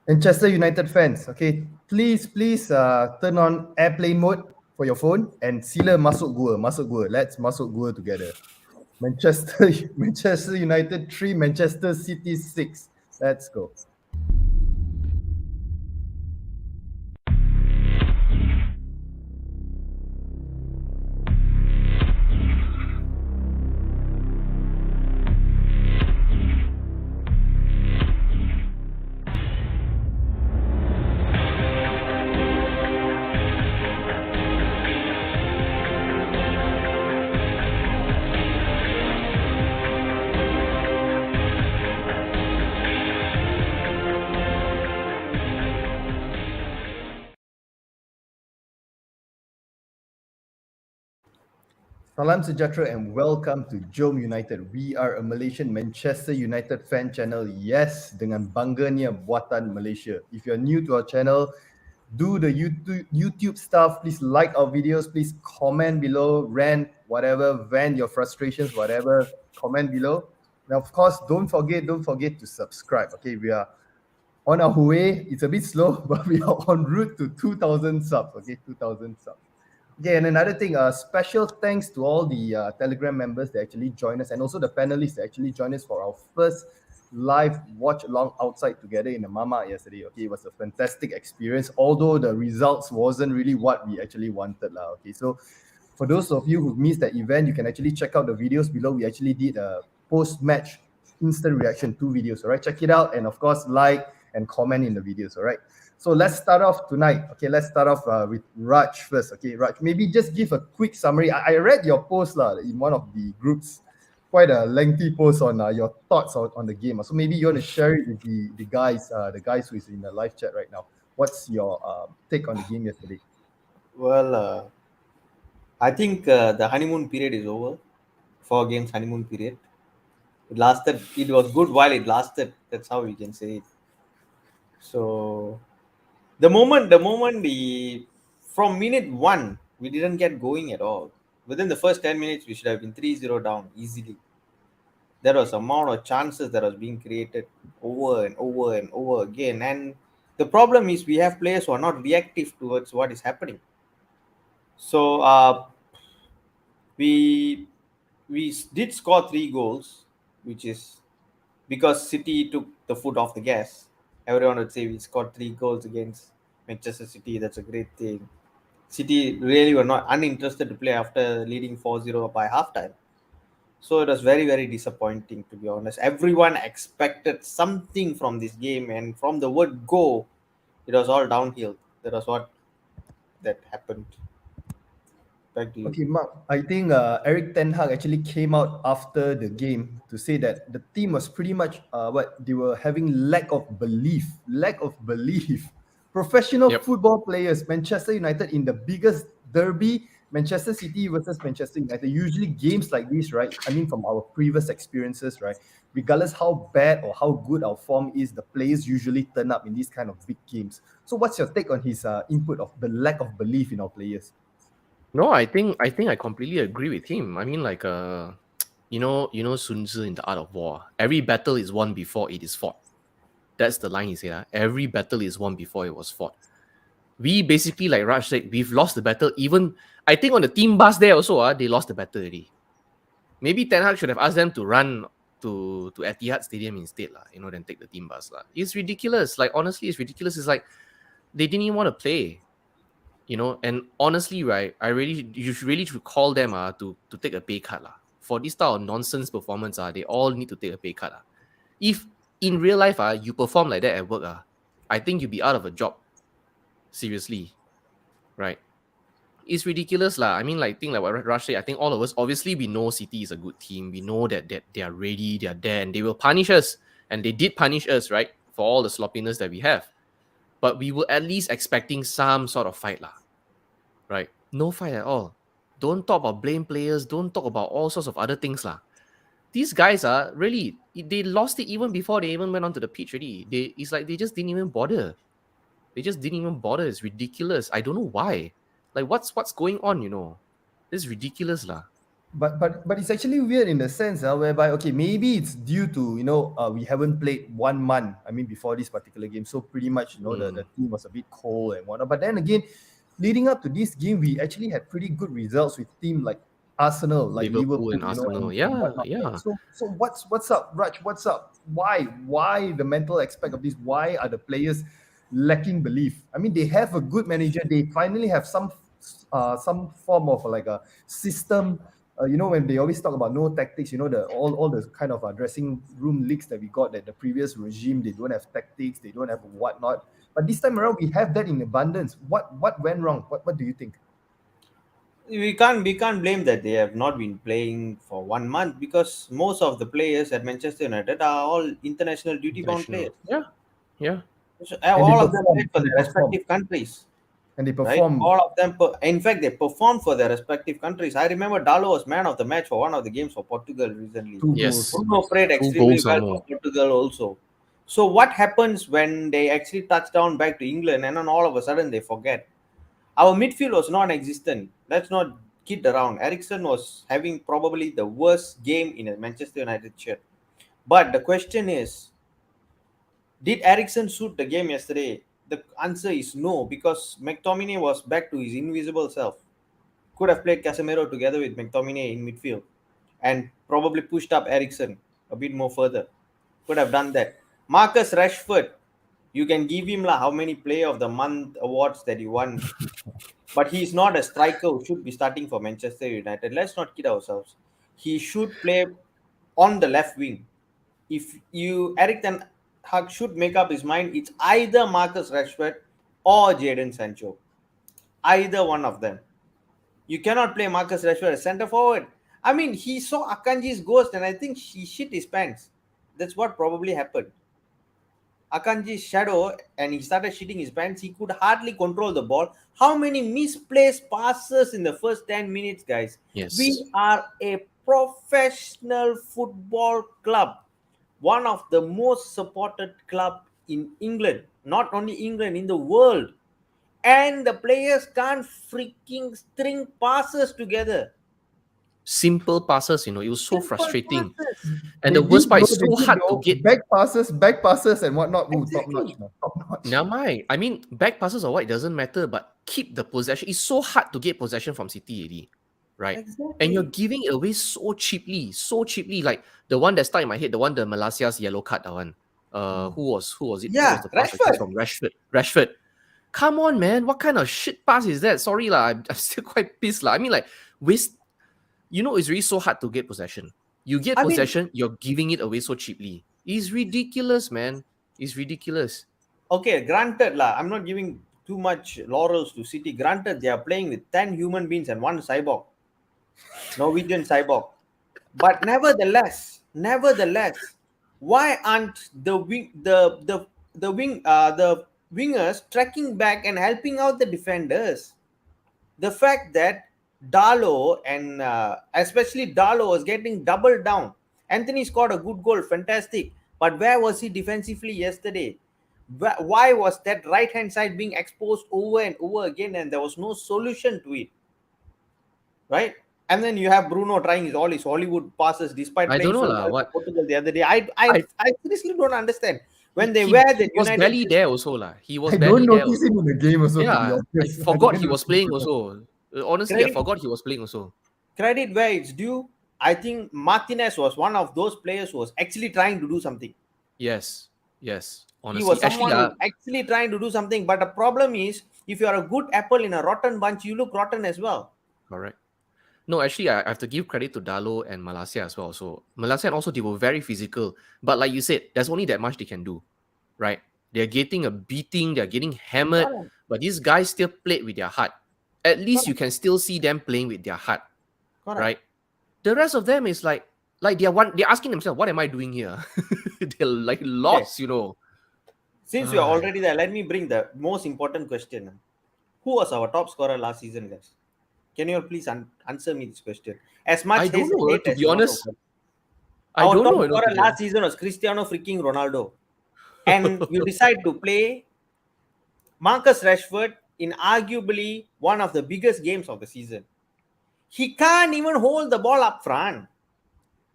Manchester United fans, okay, please turn on airplane mode for your phone and sila masuk gua. Let's masuk gua together. Manchester Manchester United 3, Manchester City 6. Let's go. Salam sejahtera and welcome to JomUnited. We are a Malaysian Manchester United fan channel. Yes, dengan bangganya Buatan Malaysia. If you're new to our channel, do the YouTube stuff. Please like our videos. Please comment below, rant, whatever, vent your frustrations, whatever. Comment below. Now, of course, don't forget to subscribe. Okay, we are on our way. It's a bit slow, but we are en route to 2,000 subs. Okay, 2,000 subs. Okay, and another thing, special thanks to all the Telegram members that actually joined us, and also the panelists that actually joined us for our first live watch along outside together in the Mama yesterday. Okay, it was a fantastic experience, although the results wasn't really what we actually wanted. Okay, so for those of you who missed that event, you can actually check out the videos below. We actually did a post-match instant reaction 2 videos. All right, check it out, and of course, like and comment in the videos. All right. So let's start off tonight. Okay, let's start off with Raj first. Okay, Raj, maybe just give a quick summary. I read your post in one of the groups, quite a lengthy post on your thoughts on the game. So maybe you want to share it with the guys who is in the live chat right now. What's your take on the game yesterday? Well, I think the honeymoon period is over. 4 games honeymoon period. It lasted. It was good while it lasted. That's how we can say it. So the from minute one, we didn't get going at all. Within the first 10 minutes, we should have been 3-0 down easily. There was amount of chances that was being created over and over and over again. And the problem is we have players who are not reactive towards what is happening. So we did score 3 goals, which is because City took the foot off the gas. Everyone would say we scored 3 goals against Manchester City. That's a great thing. City really were not uninterested to play after leading 4-0 by halftime. So it was very, very disappointing, to be honest. Everyone expected something from this game, and from the word go, it was all downhill. That was what that happened. Back to you. Okay, Mark, I think Eric Ten Hag actually came out after the game to say that the team was pretty much what they were having lack of belief. Lack of belief. Professional Yep. football players, Manchester United in the biggest derby, Manchester City versus Manchester United. Usually games like this, right? I mean, from our previous experiences, right? Regardless how bad or how good our form is, the players usually turn up in these kind of big games. So, what's your take on his input of the lack of belief in our players? No, I think I completely agree with him. I mean, like Sun Tzu in the Art of War. Every battle is won before it is fought. That's the line he said. Every battle is won before it was fought. We basically, like Raj said, we've lost the battle. Even I think on the team bus there also, they lost the battle already. Maybe Ten Hag should have asked them to run to Etihad Stadium instead, than take the team bus. It's ridiculous. Like honestly, it's ridiculous. It's like they didn't even want to play. And honestly, right, you should call them to take a pay cut for this type of nonsense performance. They all need to take a pay cut. If in real life you perform like that at work, I think you'll be out of a job. Seriously, right? It's ridiculous I mean, like think like what Rush said. I think all of us, obviously, we know City is a good team. We know that they are ready, they are there, and they will punish us. And they did punish us, right, for all the sloppiness that we have. But we were at least expecting some sort of fight right? No fight at all. Don't talk about blame players. Don't talk about all sorts of other things These guys are really, they lost it even before they even went onto the pitch already. It's like they just didn't even bother. They just didn't even bother. It's ridiculous. I don't know why. Like what's going on? This is ridiculous But it's actually weird in the sense whereby okay, maybe it's due to we haven't played 1 month. I mean before this particular game, so pretty much the team was a bit cold and whatnot. But then again, leading up to this game, we actually had pretty good results with team like Arsenal, like Liverpool Liverpool, and Arsenal. and Yeah, whatnot. yeah. So what's up, Raj? What's up? Why the mental aspect of this? Why are the players lacking belief? I mean, they have a good manager. They finally have some form of like a system. When they always talk about no tactics, all the kind of dressing room leaks that we got that the previous regime, they don't have tactics, they don't have whatnot. But this time around, we have that in abundance. What went wrong? What do you think? We can't blame that they have not been playing for 1 month, because most of the players at Manchester United are all international duty bound International. players. Yeah, yeah. So, And they all of them perform. played for And they their perform. respective countries, And they right? perform. All of them, in fact, they performed for their respective countries. I remember Dalo was man of the match for one of the games for Portugal recently. Two Yes. goals. Bruno played 2 extremely goals or well more. for Portugal also. So what happens when they actually touch down back to England and then all of a sudden they forget? Our midfield was non-existent. Let's not kid around. Ericsson was having probably the worst game in a Manchester United shirt. But the question is, did Ericsson suit the game yesterday? The answer is no, because McTominay was back to his invisible self. Could have played Casemiro together with McTominay in midfield and probably pushed up Ericsson a bit more further. Could have done that. Marcus Rashford, you can give him how many Player of the Month awards that he won, but he's not a striker who should be starting for Manchester United. Let's not kid ourselves. He should play on the left wing. If Eric Ten Hag should make up his mind, it's either Marcus Rashford or Jadon Sancho. Either one of them. You cannot play Marcus Rashford as centre forward. I mean, he saw Akanji's ghost and I think he shit his pants. That's what probably happened. Akanji's shadow and he started shitting his pants. He could hardly control the ball. How many misplaced passes in the first 10 minutes, guys? Yes. We are a professional football club, one of the most supported club in England, not only England, in the world. And the players can't freaking string passes together. Simple passes, it was so Simple frustrating. passes. And They the worst did, part bro. is They so did, hard bro. to get. Back passes and whatnot. Ooh, top Exactly. notch, man. Top notch. Never mind. I mean, back passes or what, it doesn't matter, but keep the possession. It's so hard to get possession from City, AD, right? Exactly. And you're giving it away so cheaply. Like the one that stuck in my head, the one, the Malaysia's yellow card, that one. Who was it? Yeah, Who was the pass Rashford. from Rashford. Come on, man. What kind of shit pass is that? Sorry, lah. I'm still quite pissed, lah. I mean, waste. It's really so hard to get possession. You get possession, you're giving it away so cheaply. It's ridiculous, man. It's ridiculous. Okay, granted lah, I'm not giving too much laurels to City. Granted, they are playing with 10 human beings and one cyborg, Norwegian cyborg. But nevertheless, why aren't the wingers tracking back and helping out the defenders? The fact that Dalo and especially Dalo was getting doubled down. Anthony scored a good goal, fantastic. But where was he defensively yesterday? Why was that right hand side being exposed over and over again and there was no solution to it? Right? And then you have Bruno trying all his Hollywood passes despite I playing don't know so lah, well what- for Portugal the other day. I seriously don't understand. When they he wear the was United barely there also, lah. He was I barely don't there. notice him in the game also. Yeah, to be I honest. forgot he didn't was notice playing him. also. Honestly, I Credit- forgot he was playing also. Credit where it's due. I think Martinez was one of those players who was actually trying to do something. Yes. He Honestly, was actually, someone who actually trying to do something. But the problem is, if you are a good apple in a rotten bunch, you look rotten as well. correct. No, actually, I have to give credit to Dalo and Malaysia as well. So Malaysia also, they were very physical. But like you said, there's only that much they can do, right? They're getting a beating, they're getting hammered, Correct. but these guys still played with their heart. At least you can still see them playing with their heart, Correct. right? The rest of them is like they're asking themselves, what am I doing here? They're lost, Since you are already there, let me bring the most important question. Who was our top scorer last season, guys? Can you all please answer me this question? As much I don't know, hate to as be you want honest. to- I Our don't top know. scorer last season was Cristiano freaking Ronaldo. And you decide to play Marcus Rashford in arguably one of the biggest games of the season. He can't even hold the ball up front.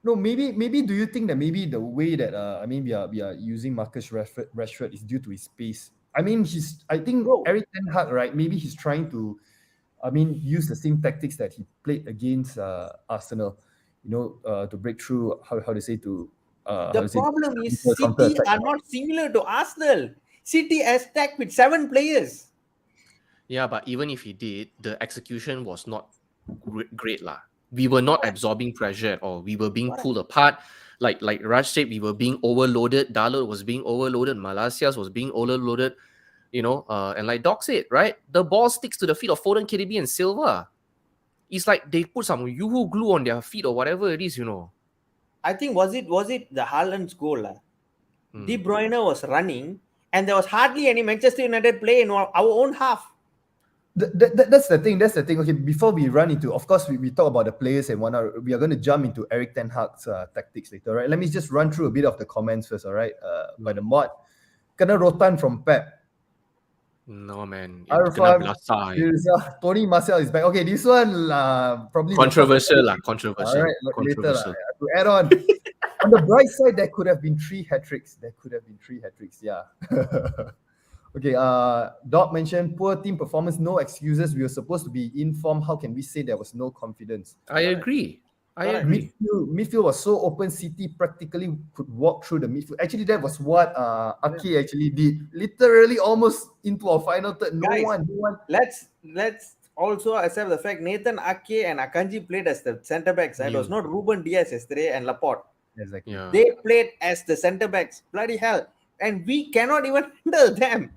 No, maybe do you think that maybe the way that we are using Marcus Rashford is due to his pace? I think Bro. Eric Ten Hag, right? Maybe he's trying to use the same tactics that he played against Arsenal, to break through, how to say, to The problem is counter City attack. are not similar to Arsenal. City has attacked with 7 players. Yeah, but even if he did, the execution was not great lah. We were not absorbing pressure at all. We were being pulled apart. Like Raj said, we were being overloaded. Dalot was being overloaded. Malaysia's was being overloaded. And like Doc said, right? The ball sticks to the feet of Foden, KDB, and Silva. It's like they put some Yoo-hoo glue on their feet or whatever it is, I think was it the Haaland's goal? De Bruyne was running, and there was hardly any Manchester United play in our own half. That's the thing. Okay, before we run into, of course, we talk about the players and whatnot. We are going to jump into Eric Ten Hag's tactics later, right? Let me just run through a bit of the comments first, all right? By the mod. Kena rotan from Pep. No, man. Arfan, Tony Martial is back. Okay, this one probably controversial. All right, later. To add on the bright side, there could have been 3 hat-tricks. Yeah. Okay, Doc mentioned poor team performance, no excuses. We were supposed to be in form. How can we say there was no confidence? I agree. Midfield was so open. City practically could walk through the midfield. Actually, that was what Aki actually did. Literally almost into our final third. No one. Let's also accept the fact Nathan Ake and Akanji played as the centre backs. It was not Ruben Diaz yesterday and Laporte. Exactly. Yeah. They played as the centre backs. Bloody hell. And we cannot even handle them.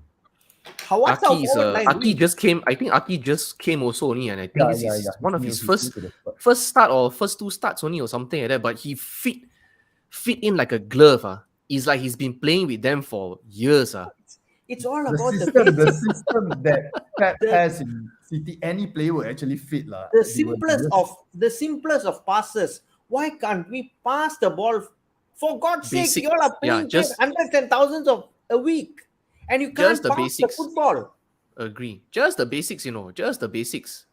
Aki just came. I think Aki just came also only, and I think this is one of his first start or first 2 starts only or something like that. But he fit in like a glove. It's like he's been playing with them for years. It's all about the system that Pep has in City. Any player will actually fit lah. The simplest of passes. Why can't we pass the ball? For God's sake, you all are playing hundreds and thousands of a week. And you can't pass the football. Agree. Just the basics, just the basics.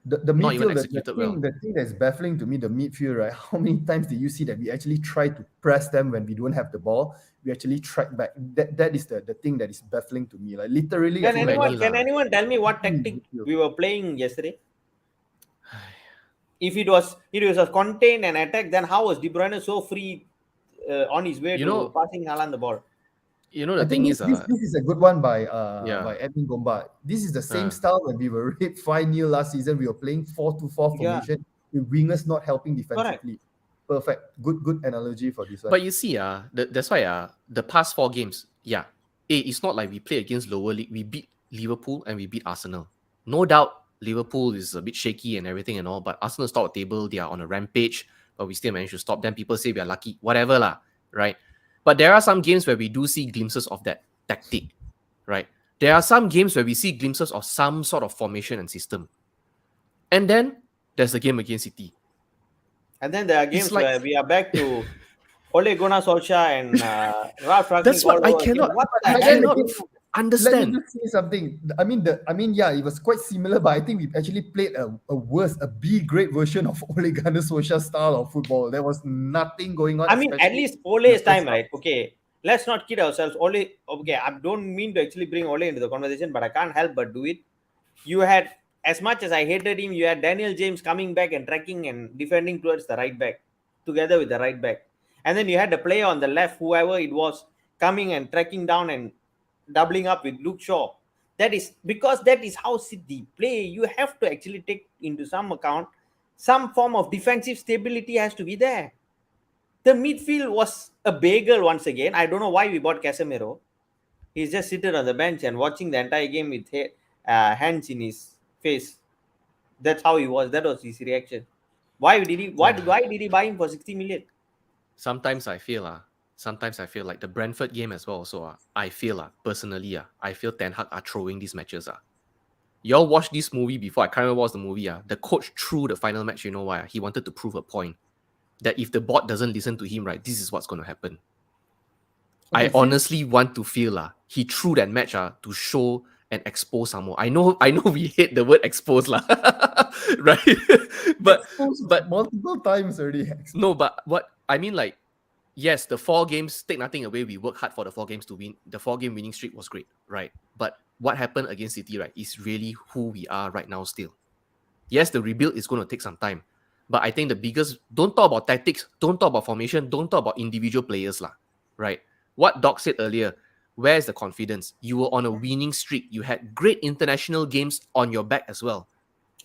The midfield, the thing that's baffling to me, the midfield, right? How many times did you see that we actually try to press them when we don't have the ball? We actually track back. That is the thing that is baffling to me. Like literally. Can anyone tell me what tactic we were playing yesterday? If it was a contain and attack, then how was De Bruyne so free on his way to passing Haaland the ball? The thing is, this is a good one by Edwin Gomba. This is the same style when we were hit 5-0 last season. We were playing 4-2-4 formation with wingers not helping defensively. Correct. Perfect. Good analogy for this one. But you see, that's why the past 4 games, it's not like we play against lower league. We beat Liverpool and we beat Arsenal. No doubt, Liverpool is a bit shaky and everything and all, but Arsenal top table, they are on a rampage, but we still managed to stop them. People say we are lucky, whatever lah, right? But there are some games where we do see glimpses of that tactic, right? There are some games where we see glimpses of some sort of formation and system. And then there's the game against City. And then there are games where we are back to Ole Gunnar Solskjaer and Ralf Rangnick. That's what I cannot understand. Let me just say something. It was quite similar, but I think we actually played a B-grade version of Ole Gunnar Solskjaer's style of football. There was nothing going on. At least Ole's time, right? Okay, let's not kid ourselves. Ole, okay, I don't mean to actually bring Ole into the conversation, but I can't help but do it. You had, as much as I hated him, you had Daniel James coming back and tracking and defending towards the right back, together with the right back. And then you had the player on the left, whoever it was, coming and tracking down and doubling up with Luke Shaw. That is how City play. You have to actually take into some account some form of defensive stability has to be there. The midfield was a bagel once again. I don't know why we bought Casemiro. He's just sitting on the bench and watching the entire game with hands in his face. That's how he was. That was his reaction. Why did he buy him for 60 million? Sometimes I feel like the Brentford game as well. So I feel personally, I feel Ten Hag are throwing these matches. Y'all watched this movie before. I can't remember what was the movie. The coach threw the final match. You know why? He wanted to prove a point that if the board doesn't listen to him, right, this is what's going to happen. Okay, I honestly want to feel he threw that match to show and expose some more. I know we hate the word expose lah, right? but multiple times already. no, but what I mean, like, yes, the 4 games, take nothing away. We worked hard for the 4 games to win. The 4-game winning streak was great, right? But what happened against City, right, is really who we are right now still. Yes, the rebuild is going to take some time. But I think the biggest, don't talk about tactics, don't talk about formation, don't talk about individual players, lah, right? What Doc said earlier, where's the confidence? You were on a winning streak. You had great international games on your back as well.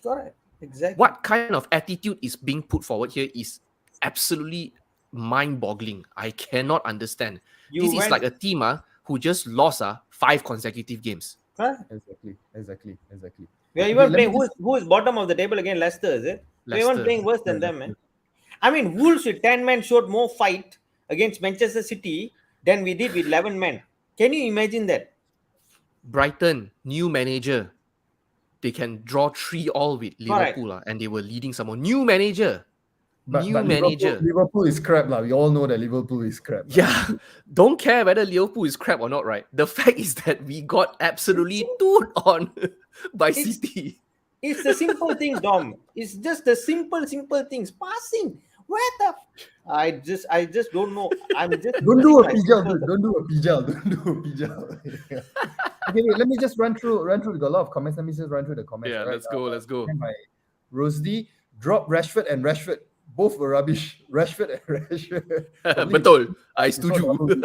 Correct. Exactly. What kind of attitude is being put forward here is absolutely mind-boggling. I cannot understand. This is like a team who just lost 5 consecutive games. Correct. Exactly. We are even playing. Who is bottom of the table again? Leicester, is it? We're even playing worse than them, man. I mean, Wolves with 10 men showed more fight against Manchester City than we did with 11 men. Can you imagine that? Brighton, new manager. They can draw 3-3 with Liverpool, and they were leading someone. New manager. But manager. Liverpool is crap, lah. We all know that Liverpool is crap. Yeah, don't care whether Liverpool is crap or not, right? The fact is that we got absolutely turned on by City. It's the simple things, Dom. It's just the simple things. Passing. Where the? I just don't know. I'm just Don't do a pijal, dude. Don't do a pijal. Okay, wait, let me just run through. We got a lot of comments. Let me just run through the comments. Yeah, right? let's go. By Rosdi, drop Rashford and Rashford. Both were rubbish. Rashford and Rashford. Betul. I setuju.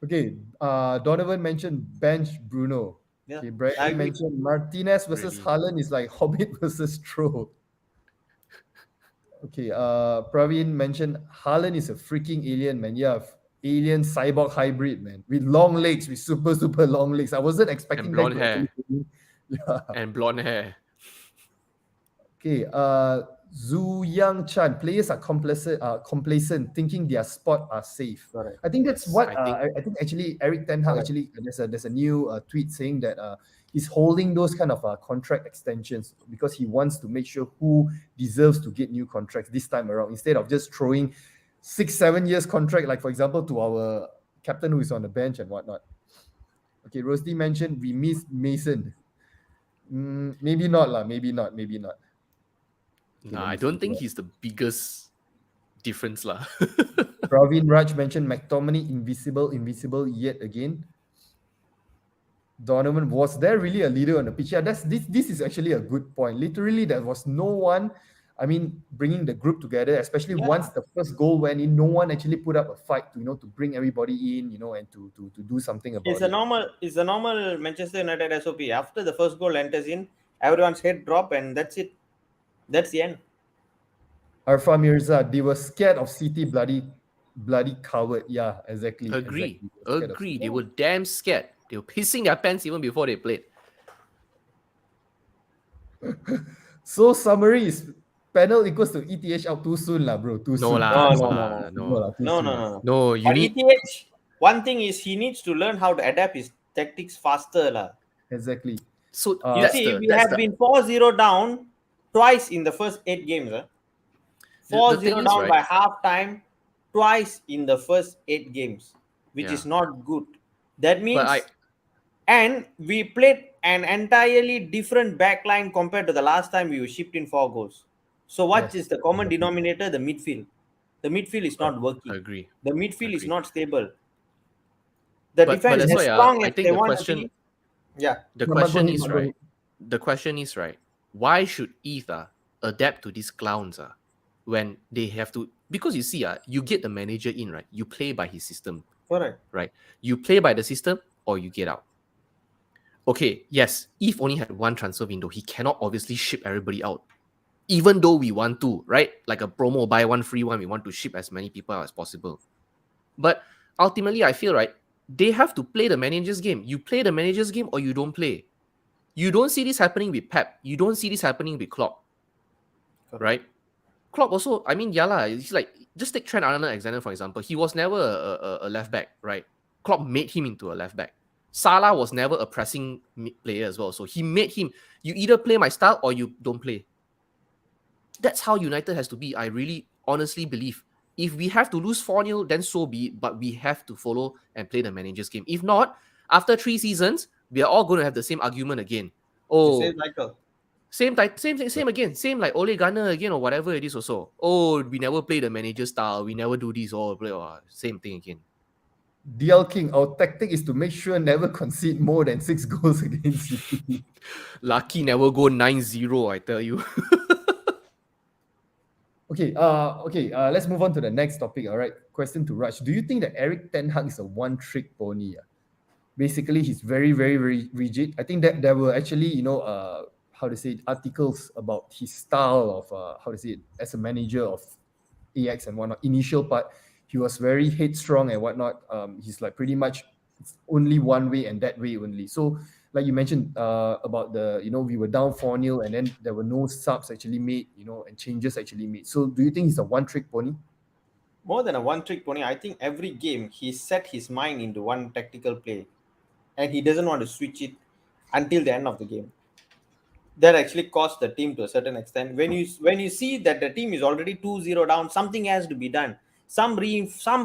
Okay, Donovan mentioned bench Bruno. Yeah, okay, Brady mentioned Martinez versus Haaland is like Hobbit versus Troll. Okay, Praveen mentioned Haaland is a freaking alien, man. Yeah, alien cyborg hybrid, man, with long legs, with super long legs. I wasn't expecting And blonde that. hair. Yeah. And blonde hair. Okay, Zhu Yang Chan, players are complacent, thinking their spot are safe. Correct. I think that's what I I think actually Eric Ten Hag actually there's a new tweet saying that he's holding those kind of contract extensions because he wants to make sure who deserves to get new contracts this time around instead of just throwing 6-7 years contract, like for example to our captain who is on the bench and whatnot. Okay, Rosty mentioned we missed Mason. Maybe not lah. Maybe not. Nah, I don't think he's the biggest difference lah. Praveen Raj mentioned McTominay invisible yet again. Donovan, was there really a leader on the pitch? Yeah, this is actually a good point. Literally, there was no one. I mean, bringing the group together, especially once the first goal went in, no one actually put up a fight to to bring everybody in, and to do something about It's it. a normal Manchester United SOP. After the first goal enters in, everyone's head drop, and that's it. That's the end. Arfa Mirza, they were scared of City, bloody coward. Yeah, exactly. Agree. Exactly. They were damn scared. They were pissing their pants even before they played. So summary is penal equals to ETH out too soon lah, bro. Too soon. No, you need ETH. One thing is he needs to learn how to adapt his tactics faster lah. Exactly. So you see, we have been 4-0 down twice in the first 8 games. 4-0 down by half time twice in the first 8 games, which is not good. That means, and we played an entirely different backline compared to the last time we were shipped in 4 goals. So what is the common denominator? The midfield. The midfield is not working. I agree. The midfield is not stable. The defense is strong as they want to be. Yeah. The question is right. Why should Ether adapt to these clowns when they have to? Because you see, you get the manager in, right? You play by his system. Correct. Right? You play by the system or you get out. Okay, yes, Eve only had 1 transfer window. He cannot obviously ship everybody out. Even though we want to, right? Like a promo, buy 1, free 1, we want to ship as many people out as possible. But ultimately, I feel, right, they have to play the manager's game. You play the manager's game or you don't play. You don't see this happening with Pep. You don't see this happening with Klopp. Right? Klopp also, I mean, it's like, just take Trent Alexander, for example. He was never a left back, right? Klopp made him into a left back. Salah was never a pressing player as well. So he made him, you either play my style or you don't play. That's how United has to be. I really honestly believe. If we have to lose 4-0, then so be it. But we have to follow and play the manager's game. If not, after 3 seasons, we are all going to have the same argument again. You say Oh, Michael. same again, same like Ole Gunnar again or whatever it is also. Oh, we never play the manager style, we never do this or play same thing again. DL King, our tactic is to make sure never concede more than 6 goals against City. Lucky never go 9-0, I tell you. Okay, let's move on to the next topic. All right, question to Raj. Do you think that Eric Ten Hag is a one-trick pony? Basically, he's very, very, very rigid. I think that there were actually, how to say it, articles about his style of, how to say it, as a manager of AX and whatnot. Initial part, he was very headstrong and whatnot. He's like pretty much it's only one way and that way only. So, like you mentioned about the, we were down 4-0 and then there were no subs actually made, and changes actually made. So, do you think he's a one-trick pony? More than a one-trick pony, I think every game he set his mind into one tactical play, and he doesn't want to switch it until the end of the game. That actually cost the team to a certain extent. When you see that the team is already 2-0 down, something has to be done. Some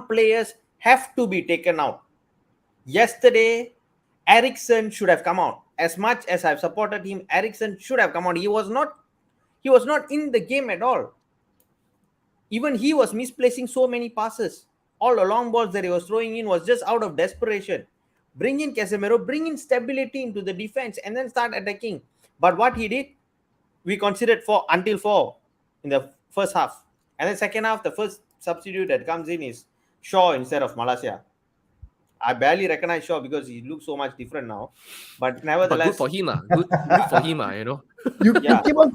players have to be taken out. Yesterday, Ericsson should have come out. As much as I've supported him, Ericsson should have come out. He was not in the game at all. Even he was misplacing so many passes. All the long balls that he was throwing in was just out of desperation. Bring in Casemiro, bring in stability into the defense, and then start attacking. But what he did, we considered 4 in the first half. And then second half, the first substitute that comes in is Shaw instead of Malaysia. I barely recognize Shaw because he looks so much different now. But nevertheless, good for him, good for him, You keep on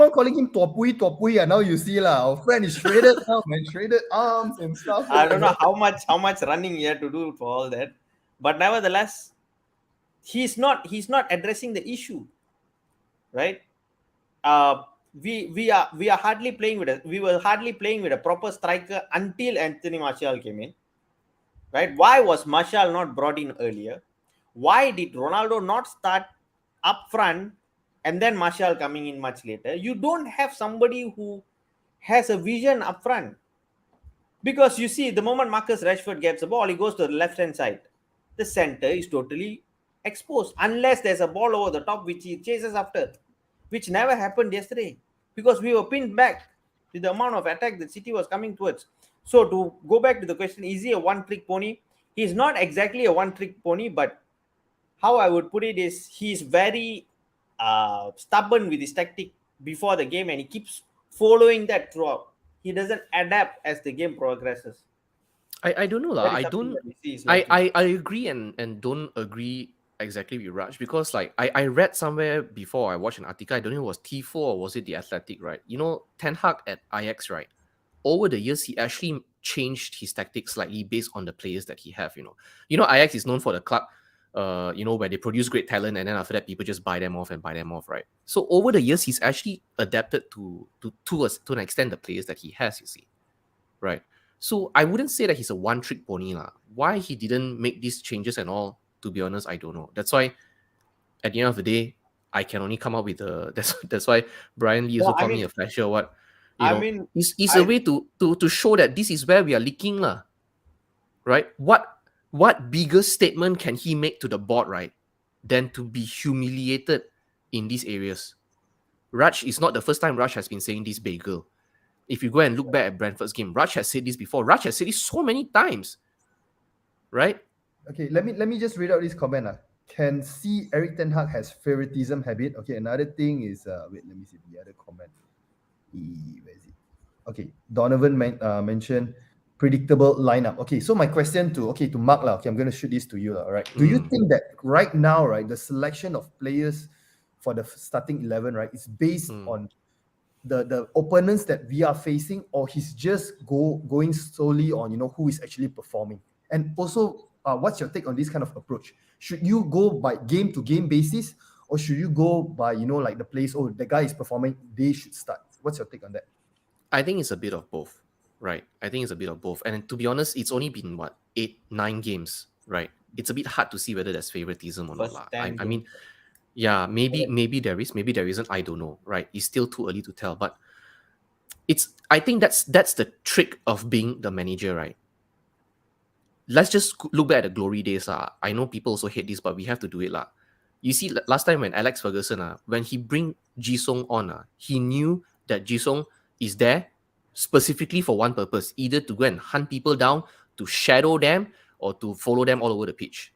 calling him Topui, and now you see our friend is shredded now, man, shredded arms and stuff. I don't know how much running he had to do for all that. But nevertheless, he's not addressing the issue, right? We were hardly playing with a proper striker until Anthony Martial came in, right? Why was Martial not brought in earlier? Why did Ronaldo not start up front and then Martial coming in much later? You don't have somebody who has a vision up front, because you see, the moment Marcus Rashford gets the ball, he goes to the left hand side. The center is totally exposed unless there's a ball over the top which he chases after, which never happened yesterday because we were pinned back with the amount of attack that City was coming towards. So to go back to the question, is he a one-trick pony? He's not exactly a one-trick pony, but how I would put it is he's very stubborn with his tactic before the game and he keeps following that throughout. He doesn't adapt as the game progresses. I don't know. I agree and don't agree exactly with Raj, because like I read somewhere before, I watched an article, I don't know if it was T4 or was it The Athletic, right? Ten Hag at Ajax, right? Over the years, he actually changed his tactics slightly based on the players that he have. Ajax is known for the club, where they produce great talent and then after that people just buy them off, right? So over the years, he's actually adapted to an extent the players that he has, you see, right? So I wouldn't say that he's a one-trick pony. Why he didn't make these changes and all, to be honest, I don't know. That's why at the end of the day, I can only come up with that's why Brian Lee also called me a flasher or what. It's a way to show that this is where we are leaking, right? What bigger statement can he make to the board, right, than to be humiliated in these areas? Raj is not the first time Raj has been saying this, bagel. If you go and look back at Brentford's game, Raj has said this before. Raj has said this so many times, right? Okay, let me just read out this comment. Can see Eric Ten Hag has favoritism habit. Okay, another thing is wait, let me see the other comment. Where is it? Okay, Donovan mentioned predictable lineup. Okay, so my question to Mark lah. Okay, I'm gonna shoot this to you, all right? Do you think that right now, right, the selection of players for the starting 11, right, is based on the opponents that we are facing, or he's just going solely on who is actually performing? And also, what's your take on this kind of approach? Should you go by game to game basis, or should you go by like the players? Oh, the guy is performing, they should start. What's your take on that? I think it's a bit of both, right? I think it's a bit of both. And to be honest, it's only been 8-9 games, right? It's a bit hard to see whether there's favoritism or not. I mean, yeah, maybe there is, maybe there isn't. I don't know, right? It's still too early to tell. But I think that's the trick of being the manager, right? let's just look back at the glory days. I know people also hate this, but we have to do it. You see, last time when Alex Ferguson, when he bring Jisung on, he knew that Jisung is there specifically for one purpose, either to go and hunt people down, to shadow them, or to follow them all over the pitch.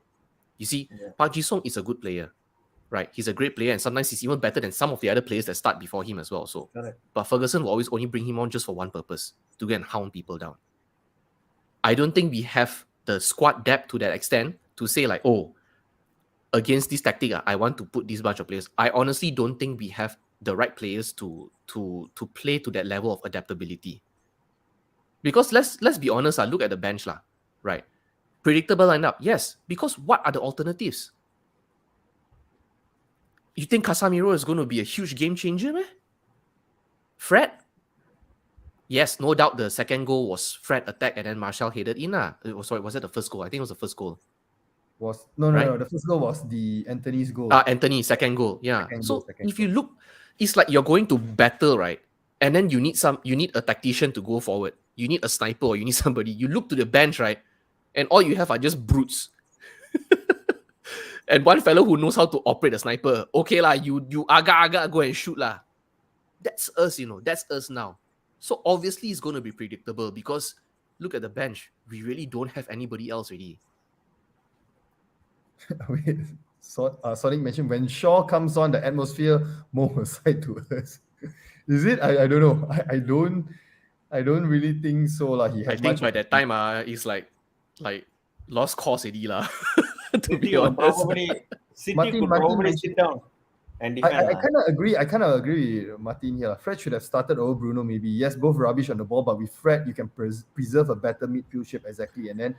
You see, Park Jisung is a good player, right? He's a great player, and sometimes he's even better than some of the other players that start before him as well. So, but Ferguson will always only bring him on just for one purpose, to go and hound people down. I don't think we have the squad depth to that extent to say like, oh, against this tactic, I want to put this bunch of players. I honestly don't think we have the right players to play to that level of adaptability. Because let's be honest, look at the bench, right? Predictable lineup, yes. Because what are the alternatives? You think Casemiro is going to be a huge game changer, man? Fred? Yes, no doubt the second goal was Fred attack and then Martial headed in. Sorry, was that the first goal? I think it was the first goal. No. The first goal was the Anthony's goal. Anthony, second goal. Yeah. If you look, it's like you're going to battle, right? And then you need a tactician to go forward. You need a sniper or you need somebody. You look to the bench, right? And all you have are just brutes. And one fellow who knows how to operate a sniper. Okay, you aga go and shoot . That's us, That's us now. So obviously it's going to be predictable because look at the bench. We really don't have anybody else really. Wait, Sonic mentioned when Shaw comes on, the atmosphere more aside to us. Is it? I don't know. I don't really think so. I think by that time, it's like lost cause already to be honest. City could probably sit down and defend. I kind of agree with Martin here. Fred should have started over Bruno maybe. Yes, both rubbish on the ball, but with Fred, you can preserve a better midfield shape exactly. And then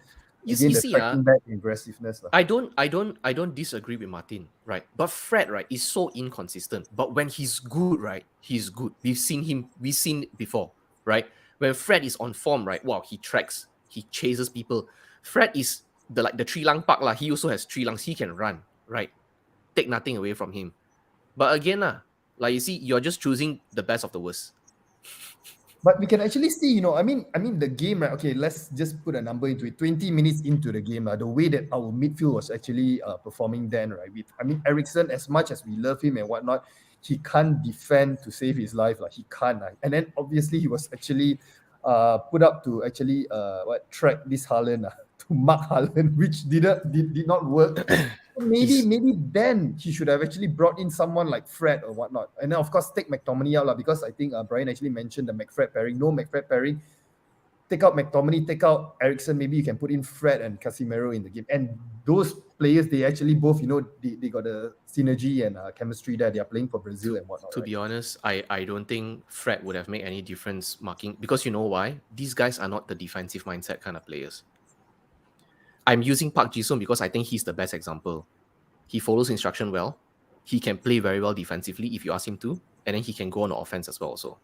tracking back aggressiveness. I don't disagree with Martin, right? But Fred, right, is so inconsistent. But when he's good, right, he's good. We've seen it before, right? When Fred is on form, right, wow, he tracks, he chases people. Fred is the Tri Lang Park, he also has 3 lungs. He can run, right? Take nothing away from him. But again, you see, you're just choosing the best of the worst. But we can actually see, I mean the game, right? Okay, let's just put a number into it. 20 minutes into the game, the way that our midfield was actually performing then, right? Eriksen, as much as we love him and whatnot, he can't defend to save his life. He can't. And then obviously he was actually put up to actually track this Haaland, to mark Haaland, which did not work. Maybe then he should have actually brought in someone like Fred or whatnot. And then, of course, take McTominay out because I think Brian actually mentioned the McFred pairing. No McFred pairing. Take out McTominay, take out Eriksen. Maybe you can put in Fred and Casemiro in the game. And those players, they actually both, they got a synergy and chemistry there. They are playing for Brazil and whatnot. To be honest, I don't think Fred would have made any difference marking. Because you know why? These guys are not the defensive mindset kind of players. I'm using Park Ji-sung because I think he's the best example. He follows instruction well. He can play very well defensively if you ask him to. And then he can go on the offense as well also.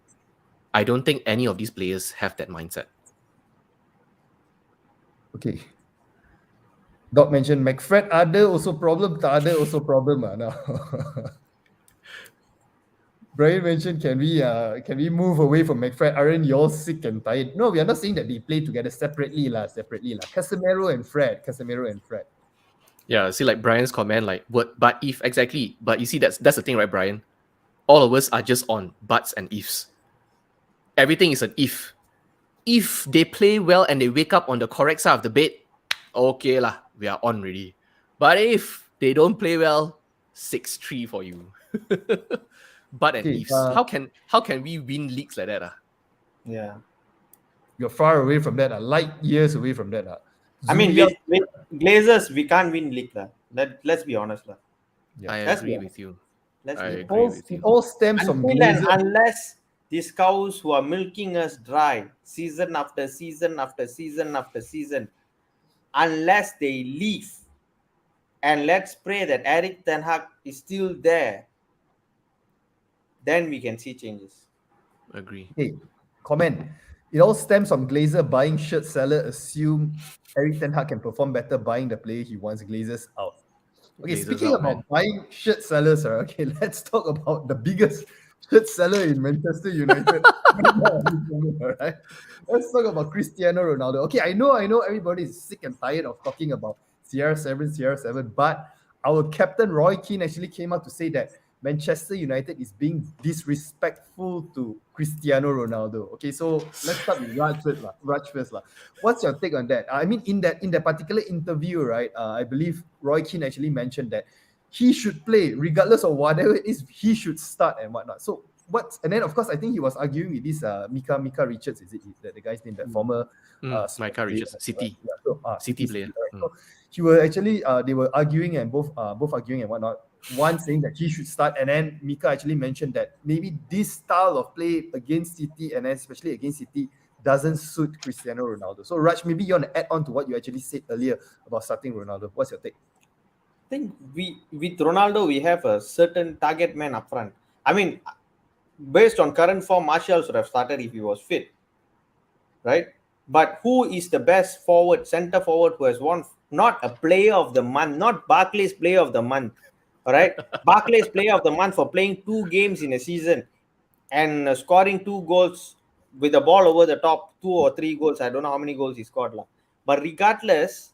I don't think any of these players have that mindset. Okay. Doc mentioned McFred ada also problem, tak ada also problem now. Brian mentioned, can we move away from McFred? Aren't you all sick and tired? No, we are not saying that they play together separately. Casemiro and Fred. Yeah, see, like Brian's comment, but you see, that's the thing, right, Brian? All of us are just on buts and ifs. Everything is an if. If they play well and they wake up on the correct side of the bed, okay we are on already. But if they don't play well, 6-3 for you. But and ifs. How can we win leagues like that? Yeah. You're far away from that. Light years away from that. I mean, with Glazers, we can't win league. Let's be honest. Yeah. I agree with you. It all stems from Glazers. Unless these cows who are milking us dry season after season after season after season, unless they leave, and let's pray that Erik ten Hag is still there, then we can see changes. Agree. Hey, comment. It all stems from Glazer buying shirt seller, assume Erik ten Hag can perform better buying the player he wants. Glazers out. Okay, Glazers speaking about buying shirt sellers, okay, let's talk about the biggest shirt seller in Manchester United. Alright. Let's talk about Cristiano Ronaldo. Okay, I know everybody is sick and tired of talking about CR7, but our captain Roy Keane actually came out to say that Manchester United is being disrespectful to Cristiano Ronaldo. Okay, so let's start with Raj first. What's your take on that? I mean, in that particular interview, right? I believe Roy Keane actually mentioned that he should play regardless of whatever it is. He should start and whatnot. So and then of course I think he was arguing with this Mika Richards. Is it the guy's name? That former Micah Richards, City. Yeah, so, City player. Right? So he were actually they were arguing and both arguing and whatnot. One saying that he should start, and then Mika actually mentioned that maybe this style of play against City and especially against City doesn't suit Cristiano Ronaldo. So Raj, maybe you want to add on to what you actually said earlier about starting Ronaldo. What's your take? I think with Ronaldo we have a certain target man up front. I mean, based on current form, Martial should have started if he was fit, right? But who is the best centre forward who has won not a player of the month, not Barclays player of the month, all right? Barclays player of the month for playing 2 games in a season and scoring 2 goals with the ball over the top, 2 or 3 goals. I don't know how many goals he scored. But regardless,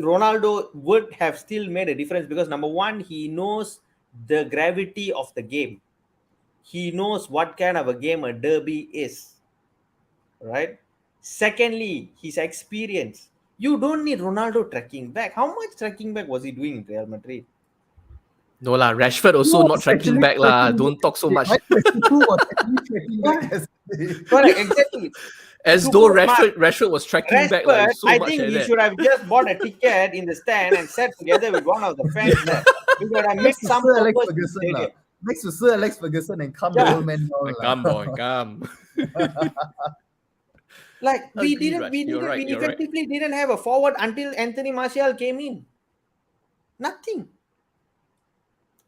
Ronaldo would have still made a difference because number one, he knows the gravity of the game. He knows what kind of a game a derby is, right? Secondly, his experience. You don't need Ronaldo tracking back. How much tracking back was he doing in Real Madrid? No lah, Rashford also not tracking back lah. Don't talk so much. Who was actually tracking back yesterday? Correct, exactly. As though Rashford was tracking back like so I much think like he that. should have just bought a ticket in the stand and sat together with one of the fans there. He would have made Next to some Sir Alex purpose in the Ferguson, stadium. next to Sir Alex Ferguson and calm the Yeah. old man down. Come boy, come. Like we Agreed, Raj. You're right, we you're right. effectively didn't have a forward until Anthony Martial came in. Nothing.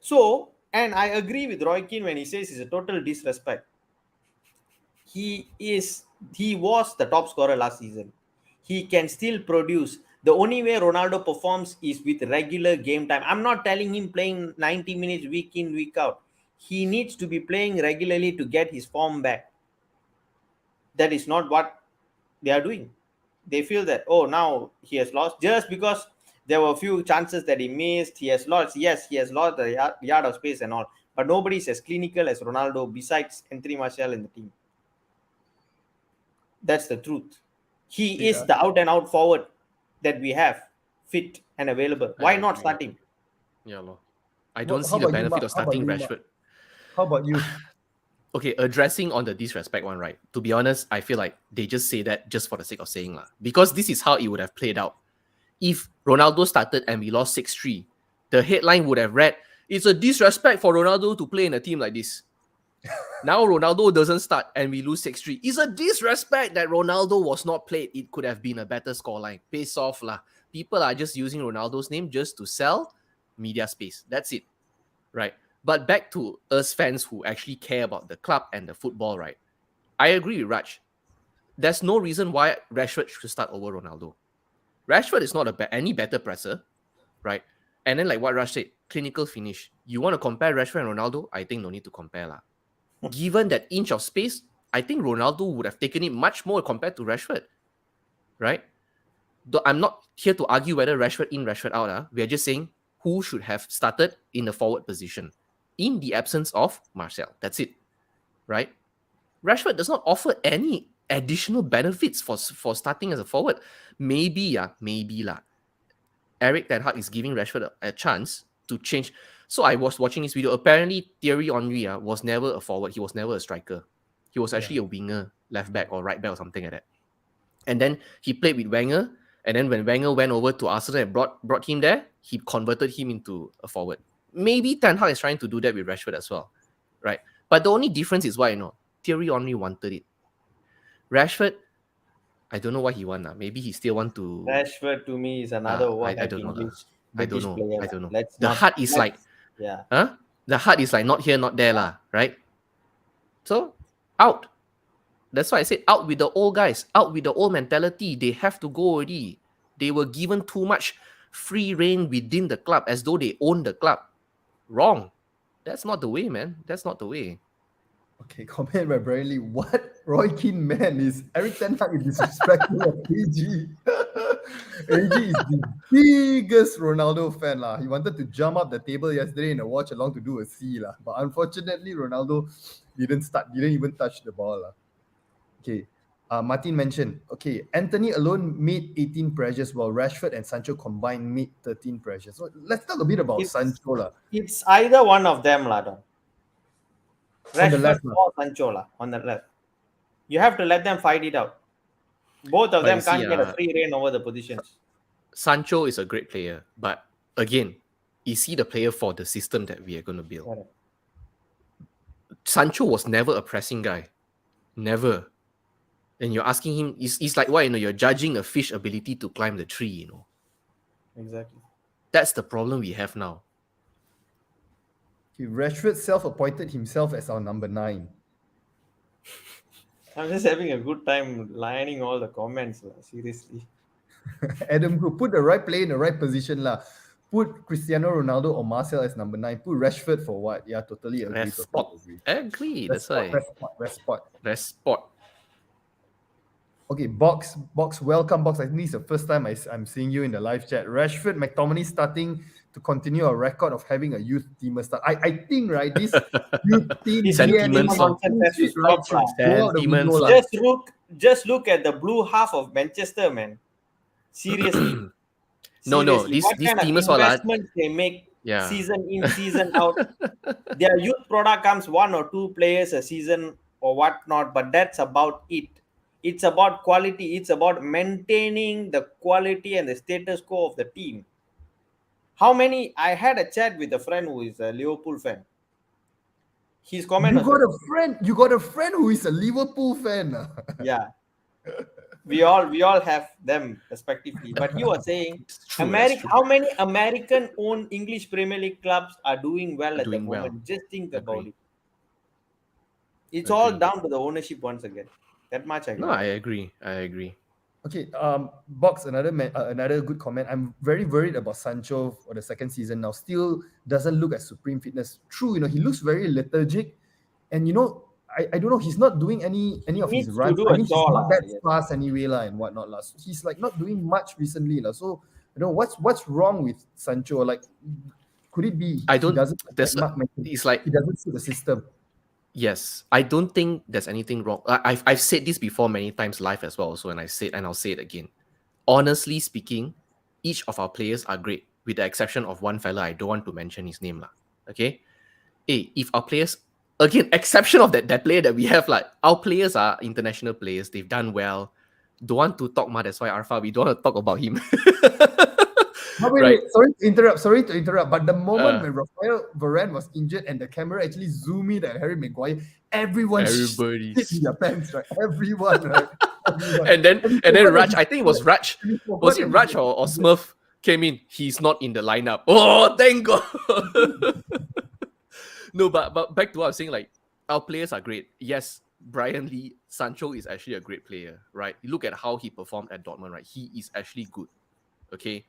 So, and I agree with Roy Keane when he says it's a total disrespect. He was the top scorer last season. He can still produce. The only way Ronaldo performs is with regular game time. I'm not telling him playing 90 minutes week in, week out. He needs to be playing regularly to get his form back. That is not what they are doing. They feel that, oh, now he has lost just because there were a few chances that he missed. He has lost. Yes, he has lost the yard of space and all. But nobody is as clinical as Ronaldo besides Anthony Martial in the team. That's the truth. He is the out and out forward that we have, fit and available. Why not start him? Yeah, Lord. I don't How see the about you, benefit Mark? of starting How about you, Rashford. How about you? Okay, addressing on the disrespect one, right? To be honest, I feel like they just say that just for the sake of saying lah. Because this is how it would have played out. If Ronaldo started and we lost 6-3, the headline would have read, "It's a disrespect for Ronaldo to play in a team like this." Now Ronaldo doesn't start and we lose 6-3. It's a disrespect that Ronaldo was not played. It could have been a better scoreline. Pace off lah. People are just using Ronaldo's name just to sell media space. That's it. Right? But back to us fans who actually care about the club and the football, right? I agree with Raj. There's no reason why Rashford should start over Ronaldo. Rashford is not any better presser, right? And then like what Raj said, clinical finish. You want to compare Rashford and Ronaldo? I think no need to compare lah. Given that inch of space, I think Ronaldo would have taken it much more compared to Rashford, right? Though I'm not here to argue whether Rashford in, Rashford out. We're just saying who should have started in the forward position in the absence of Martial. That's it, right? Rashford does not offer any additional benefits for starting as a forward. Maybe lah. Eric Ten Hag is giving Rashford a chance to change. So I was watching his video. Apparently, Thierry Henry was never a forward. He was never a striker. He was actually a winger, left back or right back or something like that. And then he played with Wenger. And then when Wenger went over to Arsenal and brought him there, he converted him into a forward. Maybe Ten Hag is trying to do that with Rashford as well, right? But the only difference is what, Thierry Henry wanted it. Rashford, I don't know what he want. Maybe he still want to... Rashford to me is another I don't know. British player. I don't know. The heart is like... Yeah. The heart is like not here, not there, right? So, out. That's why I said out with the old guys, out with the old mentality. They have to go already. They were given too much free reign within the club as though they own the club. Wrong. That's not the way, man. That's not the way. Okay, comment by Brian Lee. What Roy Keane man is Eric Ten Hag is disrespectful of AG. AG is the biggest Ronaldo fan lah. He wanted to jump up the table yesterday in a watch along to do a C lah. But unfortunately, Ronaldo didn't even touch the ball lah. Okay. Martin mentioned, okay, Anthony alone made 18 pressures while Rashford and Sancho combined made 13 pressures. So let's talk a bit about Sancho lah. It's either one of them, lah. On the Rashford left, or Sancho, lah, on the left. You have to let them fight it out. Both of But them you can't see, get a free reign over the positions. Sancho is a great player, but again, is he the player for the system that we are going to build? Correct. Sancho was never a pressing guy. Never. And you're asking him, it's like what, you're judging a fish ability to climb the tree, Exactly. That's the problem we have now. Okay, Rashford self-appointed himself as our number 9. I'm just having a good time lining all the comments, lah. Seriously. Adam Group, put the right player in the right position lah. Put Cristiano Ronaldo or Marcel as number 9. Put Rashford for what? Yeah, totally agree. Agree. That's why. Respot. Okay, Box, welcome, Box. I think this is the first time I'm seeing you in the live chat. Rashford, McTominay starting to continue a record of having a youth teamer start. I think, right, this youth team Sentiments, just look at the blue half of Manchester, man. Seriously. No, Seriously, these what kind of teamers all investments they make season in, season out. Their youth product comes 1 or 2 players a season or whatnot, but that's about it. It's about quality. It's about maintaining the quality and the status quo of the team. I had a chat with a friend who is a Liverpool fan. His comment You got a friend who is a Liverpool fan. Yeah. We all have them respectively. But he was saying, how many American-owned English Premier League clubs are doing well at the moment? Just think about it. It's all down to the ownership once again. That much I agree. No, I agree. Okay, Box, another good comment. I'm very worried about Sancho for the second season now. Still doesn't look at supreme fitness. True, he looks very lethargic, and I don't know. He's not doing any of his runs. He's not that fast anyway, and whatnot. He's like not doing much recently, So what's wrong with Sancho? Like, could it be I don't. he doesn't? It's like he doesn't suit the system. Yes, I don't think there's anything wrong. I've said this before many times live as well. So, and I'll say it again. Honestly speaking, each of our players are great, with the exception of one fella. I don't want to mention his name, Okay. Hey, if our players, again, exception of that player that we have, our players are international players. They've done well. Don't want to talk much. That's why Arfa, we don't want to talk about him. Wait, sorry to interrupt. But the moment when Rafael Varane was injured and the camera actually zoomed in at Harry Maguire, everybody shit in their pants, right? Everyone, right? And then Raj, I think it was Raj. Was it Raj or Smurf came in? He's not in the lineup. Oh, thank God. No, but back to what I was saying, our players are great. Yes, Brian Lee, Sancho is actually a great player, right? You look at how he performed at Dortmund, right? He is actually good. Okay.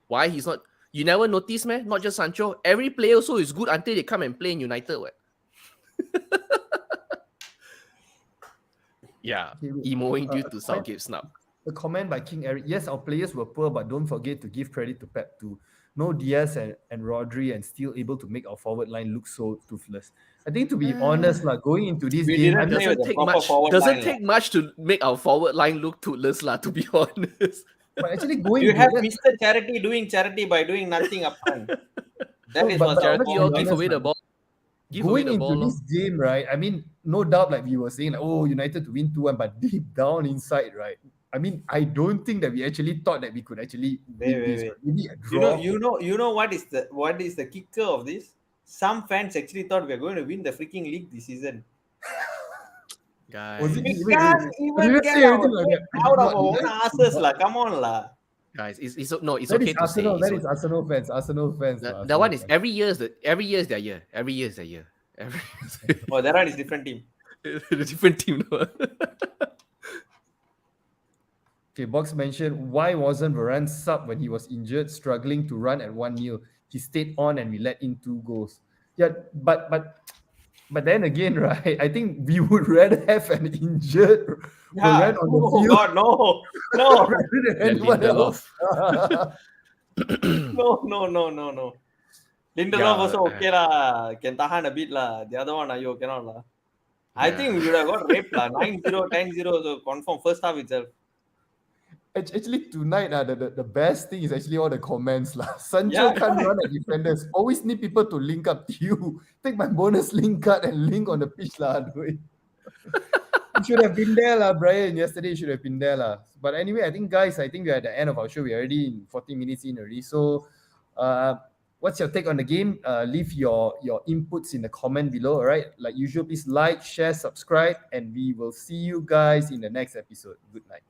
Why he's not? You never notice, man? Not just Sancho. Every player also is good until they come and play in United. What? Yeah, emoing due to Southgate snub. A comment by King Eric. Yes, our players were poor, but don't forget to give credit to Pep too. No Diaz and Rodri, and still able to make our forward line look so toothless. I think, to be honest, going into this game, it doesn't take much to make our forward line look toothless, to be honest. But actually, you have Mr. Charity doing charity by doing nothing up front. That is what charity. Give away the ball. Going into this game, right? I mean, no doubt, we were saying, United to win 2-1, but deep down inside, right? I mean, I don't think that we actually thought that we could actually win this. Maybe a draw. You know what is the kicker of this? Some fans actually thought we were going to win the freaking league this season. Guys, we can't even get out of our own asses, Come on, Guys, it's okay to say. That is Arsenal fans. That one is every year is their year. Oh, that one is different team. The different team. No? Okay, Box mentioned, why wasn't Varane sub when he was injured, struggling to run at 1-0? He stayed on and we let in 2 goals. Yeah, but then again, right? I think we would rather have an injured Yeah. Varane on the Oh field God, no, no, rather than Then anyone Lindelof. else. no. Lindelof Yeah, also okay lah. Can tahan a bit lah. The other one, you cannot lah. I think we would have got raped lah. 9-0, 10-0, so confirm first half itself. Actually, tonight, the best thing is actually all the comments. Sancho Yeah, can't run at defenders. Always need people to link up to you. Take my bonus link card and link on the pitch. You should have been there, Brian. Yesterday, you should have been there. But anyway, I think, guys, we're at the end of our show. We're already in 40 minutes in already. So, what's your take on the game? Leave your inputs in the comment below, all right? Like usual, please like, share, subscribe, and we will see you guys in the next episode. Good night.